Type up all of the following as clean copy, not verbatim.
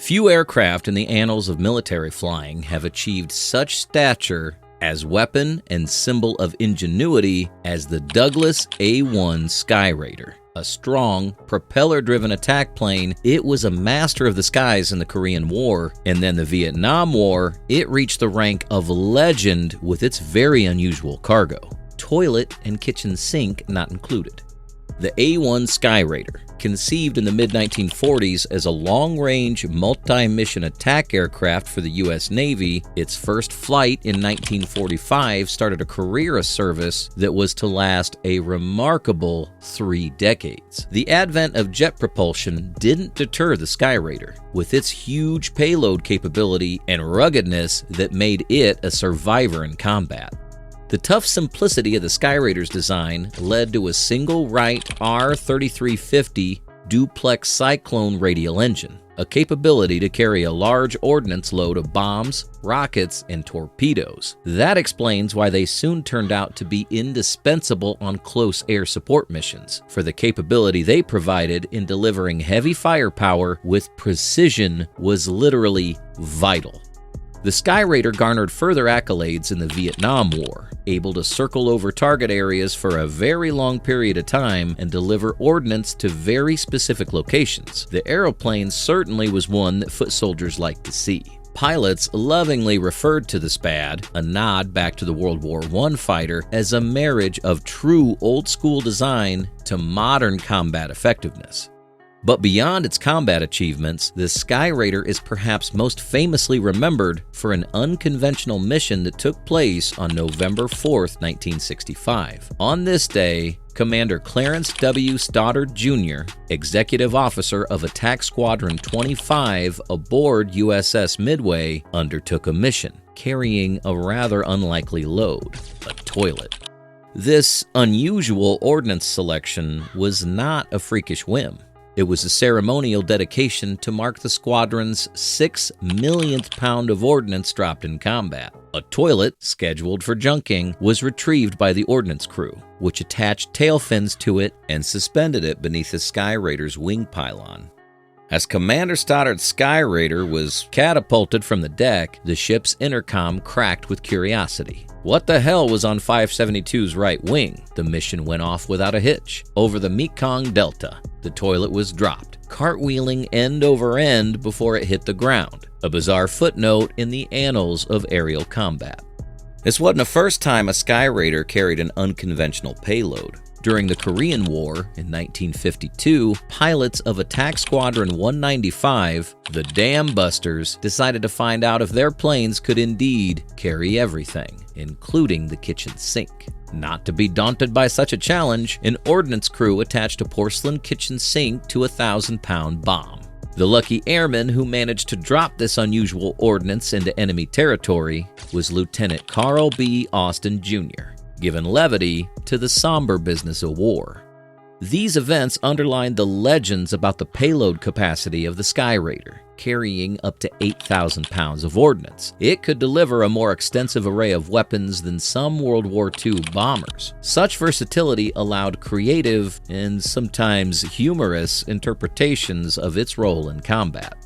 Few aircraft in the annals of military flying have achieved such stature as weapon and symbol of ingenuity as the Douglas A-1 Skyraider. A strong, propeller-driven attack plane, it was a master of the skies in the Korean War, and then the Vietnam War, it reached the rank of legend with its very unusual cargo. Toilet and kitchen sink not included. The A-1 Skyraider, conceived in the mid-1940s as a long-range, multi-mission attack aircraft for the U.S. Navy, its first flight in 1945 started a career of service that was to last a remarkable 3 decades. The advent of jet propulsion didn't deter the Skyraider, with its huge payload capability and ruggedness that made it a survivor in combat. The tough simplicity of the Skyraider's design led to a single Wright R-3350 duplex cyclone radial engine, a capability to carry a large ordnance load of bombs, rockets, and torpedoes. That explains why they soon turned out to be indispensable on close air support missions, for the capability they provided in delivering heavy firepower with precision was literally vital. The Skyraider garnered further accolades in the Vietnam War, able to circle over target areas for a very long period of time and deliver ordnance to very specific locations. The aeroplane certainly was one that foot soldiers liked to see. Pilots lovingly referred to the SPAD, a nod back to the World War I fighter, as a marriage of true old-school design to modern combat effectiveness. But beyond its combat achievements, the Skyraider is perhaps most famously remembered for an unconventional mission that took place on November 4, 1965. On this day, Commander Clarence W. Stoddard Jr., Executive Officer of Attack Squadron 25 aboard USS Midway, undertook a mission, carrying a rather unlikely load, a toilet. This unusual ordnance selection was not a freakish whim. It was a ceremonial dedication to mark the squadron's 6 millionth pound of ordnance dropped in combat. A toilet, scheduled for junking, was retrieved by the ordnance crew, which attached tail fins to it and suspended it beneath the Skyraider's wing pylon. As Commander Stoddard's Skyraider was catapulted from the deck, the ship's intercom cracked with curiosity. What the hell was on 572's right wing? The mission went off without a hitch. Over the Mekong Delta, the toilet was dropped, cartwheeling end over end before it hit the ground, a bizarre footnote in the annals of aerial combat. This wasn't the first time a Skyraider carried an unconventional payload. During the Korean War in 1952, pilots of Attack Squadron 195, the Dam Busters, decided to find out if their planes could indeed carry everything, including the kitchen sink. Not to be daunted by such a challenge, an ordnance crew attached a porcelain kitchen sink to a 1,000-pound bomb. The lucky airman who managed to drop this unusual ordnance into enemy territory was Lieutenant Carl B. Austin Jr., given levity to the somber business of war. These events underlined the legends about the payload capacity of the Skyraider, carrying up to 8,000 pounds of ordnance. It could deliver a more extensive array of weapons than some World War II bombers. Such versatility allowed creative and sometimes humorous interpretations of its role in combat.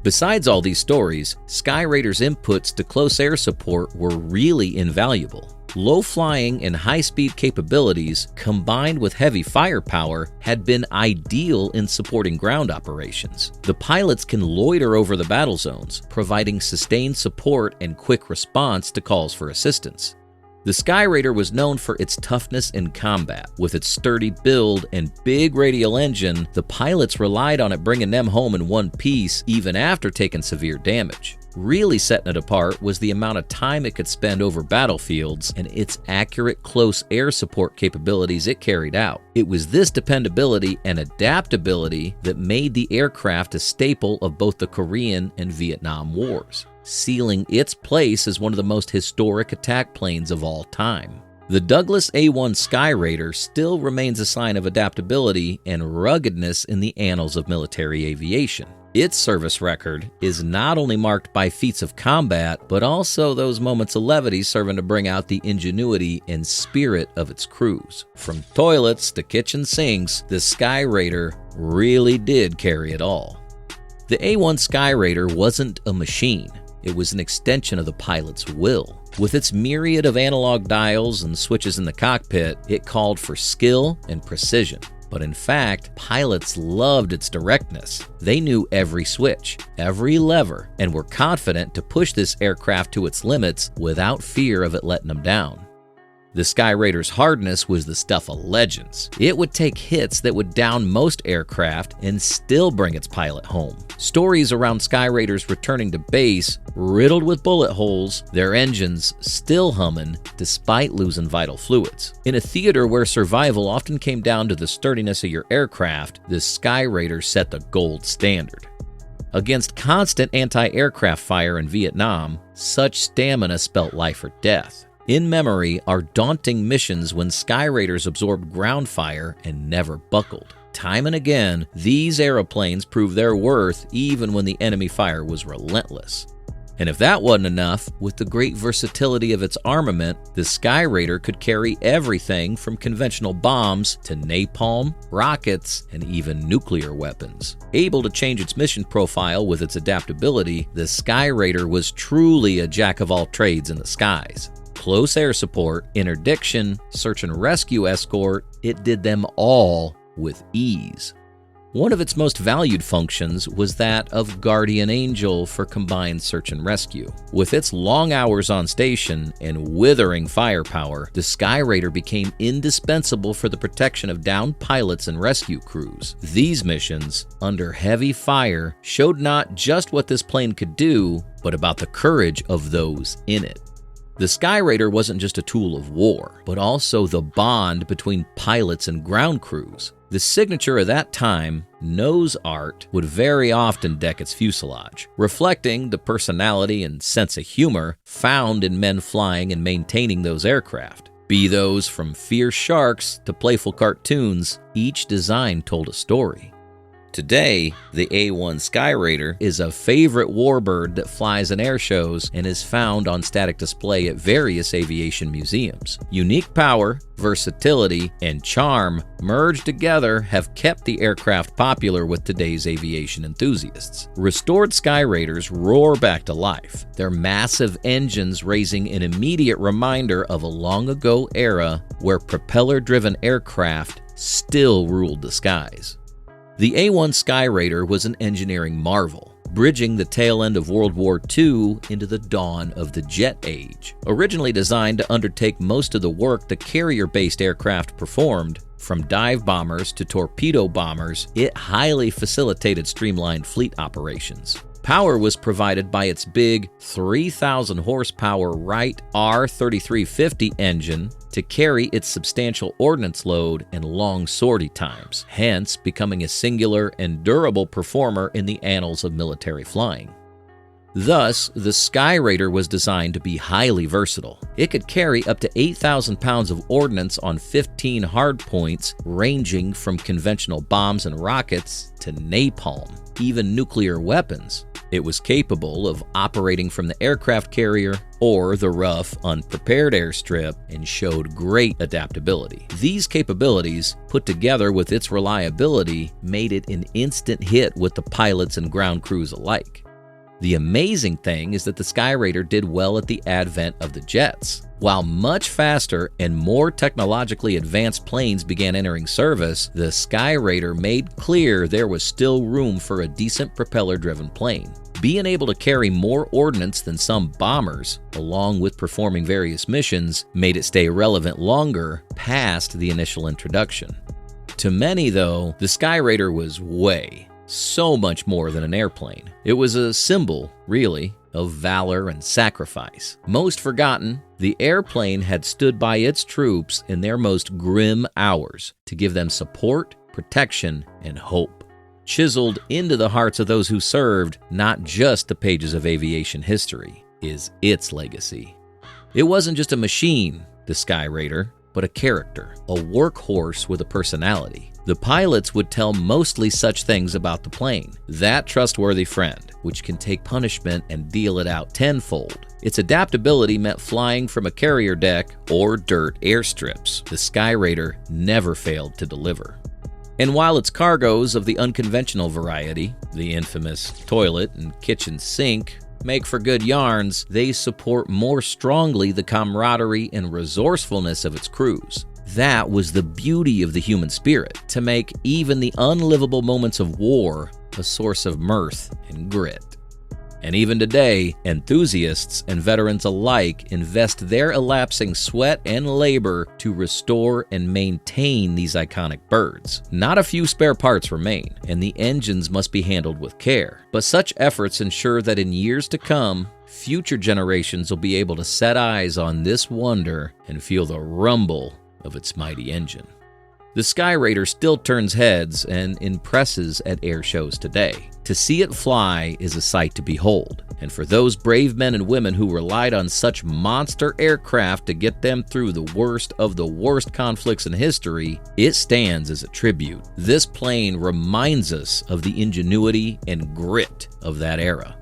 Besides all these stories, Skyraider's inputs to close air support were really invaluable. Low-flying and high-speed capabilities, combined with heavy firepower, had been ideal in supporting ground operations. The pilots can loiter over the battle zones, providing sustained support and quick response to calls for assistance. The Skyraider was known for its toughness in combat. With its sturdy build and big radial engine, the pilots relied on it bringing them home in one piece even after taking severe damage. Really setting it apart was the amount of time it could spend over battlefields and its accurate close air support capabilities it carried out. It was this dependability and adaptability that made the aircraft a staple of both the Korean and Vietnam Wars, sealing its place as one of the most historic attack planes of all time. The Douglas A-1 Skyraider still remains a sign of adaptability and ruggedness in the annals of military aviation. Its service record is not only marked by feats of combat, but also those moments of levity serving to bring out the ingenuity and spirit of its crews. From toilets to kitchen sinks, the Skyraider really did carry it all. The A-1 Skyraider wasn't a machine. It was an extension of the pilot's will. With its myriad of analog dials and switches in the cockpit, it called for skill and precision. But in fact, pilots loved its directness. They knew every switch, every lever, and were confident to push this aircraft to its limits without fear of it letting them down. The Skyraider's hardness was the stuff of legends. It would take hits that would down most aircraft and still bring its pilot home. Stories around Skyraiders returning to base, riddled with bullet holes, their engines still humming despite losing vital fluids. In a theater where survival often came down to the sturdiness of your aircraft, the Skyraider set the gold standard. Against constant anti-aircraft fire in Vietnam, such stamina spelt life or death. In memory are daunting missions when Skyraiders absorbed ground fire and never buckled. Time and again, these aeroplanes proved their worth even when the enemy fire was relentless. And if that wasn't enough, with the great versatility of its armament, the Skyraider could carry everything from conventional bombs to napalm, rockets, and even nuclear weapons. Able to change its mission profile with its adaptability, the Skyraider was truly a jack-of-all-trades in the skies. Close air support, interdiction, search and rescue escort, it did them all with ease. One of its most valued functions was that of guardian angel for combined search and rescue. With its long hours on station and withering firepower, the Skyraider became indispensable for the protection of downed pilots and rescue crews. These missions, under heavy fire, showed not just what this plane could do, but about the courage of those in it. The Skyraider wasn't just a tool of war, but also the bond between pilots and ground crews. The signature of that time, nose art, would very often deck its fuselage, reflecting the personality and sense of humor found in men flying and maintaining those aircraft. Be those from fierce sharks to playful cartoons, each design told a story. Today, the A-1 Skyraider is a favorite warbird that flies in air shows and is found on static display at various aviation museums. Unique power, versatility, and charm merged together have kept the aircraft popular with today's aviation enthusiasts. Restored Skyraiders roar back to life, their massive engines raising an immediate reminder of a long-ago era where propeller-driven aircraft still ruled the skies. The A-1 Skyraider was an engineering marvel, bridging the tail end of World War II into the dawn of the jet age. Originally designed to undertake most of the work the carrier-based aircraft performed, from dive bombers to torpedo bombers, it highly facilitated streamlined fleet operations. Power was provided by its big 3,000 horsepower Wright R3350 engine to carry its substantial ordnance load and long sortie times, hence becoming a singular and durable performer in the annals of military flying. Thus, the Skyraider was designed to be highly versatile. It could carry up to 8,000 pounds of ordnance on 15 hardpoints, ranging from conventional bombs and rockets to napalm, even nuclear weapons. It was capable of operating from the aircraft carrier or the rough, unprepared airstrip and showed great adaptability. These capabilities, put together with its reliability, made it an instant hit with the pilots and ground crews alike. The amazing thing is that the Skyraider did well at the advent of the jets. While much faster and more technologically advanced planes began entering service, the Skyraider made clear there was still room for a decent propeller-driven plane. Being able to carry more ordnance than some bombers, along with performing various missions, made it stay relevant longer past the initial introduction. To many, though, the Skyraider was so much more than an airplane. It was a symbol, really, of valor and sacrifice. Most forgotten, the airplane had stood by its troops in their most grim hours to give them support, protection, and hope. Chiseled into the hearts of those who served, not just the pages of aviation history, is its legacy. It wasn't just a machine, the Skyraider, but a character, a workhorse with a personality. The pilots would tell mostly such things about the plane. That trustworthy friend, which can take punishment and deal it out tenfold. Its adaptability meant flying from a carrier deck or dirt airstrips. The Skyraider never failed to deliver. And while its cargoes of the unconventional variety, the infamous toilet and kitchen sink, make for good yarns, they support more strongly the camaraderie and resourcefulness of its crews. That was the beauty of the human spirit, to make even the unlivable moments of war a source of mirth and grit. And even today, enthusiasts and veterans alike invest their elapsing sweat and labor to restore and maintain these iconic birds. Not a few spare parts remain, and the engines must be handled with care. But such efforts ensure that in years to come, future generations will be able to set eyes on this wonder and feel the rumble of its mighty engine. The Skyraider still turns heads and impresses at air shows today. To see it fly is a sight to behold, and for those brave men and women who relied on such monster aircraft to get them through the worst of the worst conflicts in history, it stands as a tribute. This plane reminds us of the ingenuity and grit of that era.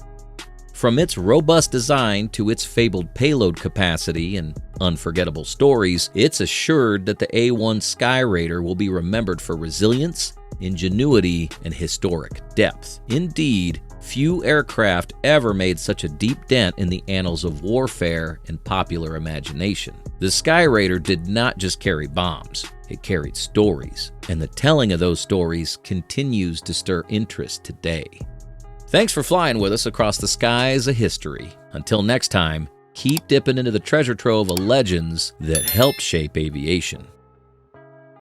From its robust design to its fabled payload capacity and unforgettable stories, it's assured that the A-1 Skyraider will be remembered for resilience, ingenuity, and historic depth. Indeed, few aircraft ever made such a deep dent in the annals of warfare and popular imagination. The Skyraider did not just carry bombs, it carried stories, and the telling of those stories continues to stir interest today. Thanks for flying with us across the skies of history. Until next time, keep dipping into the treasure trove of legends that helped shape aviation.